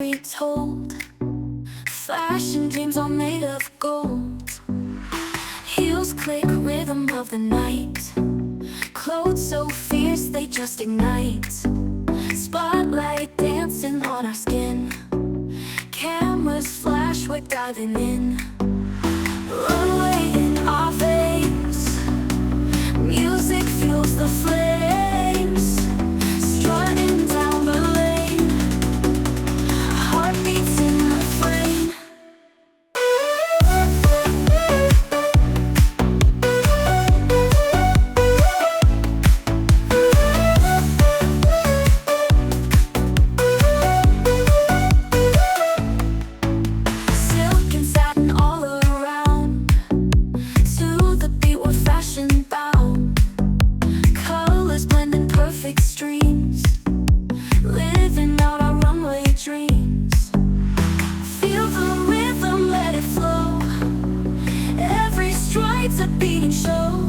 retold. Fashion dreams all made of gold. Heels click, rhythm of the night. Clothes so fierce they just ignite. Spotlight dancing on our skin. Cameras flash, we're diving in. Runway in our veins. Music fuels the flames. Strutting down the lane. Heartbeats in the frame. Silk and satin all around. To the beat we're fashion bound. Colors blend in perfect streams. Living out our runway dreams. Feel the rhythm, let it flow. Every stride's a beating show.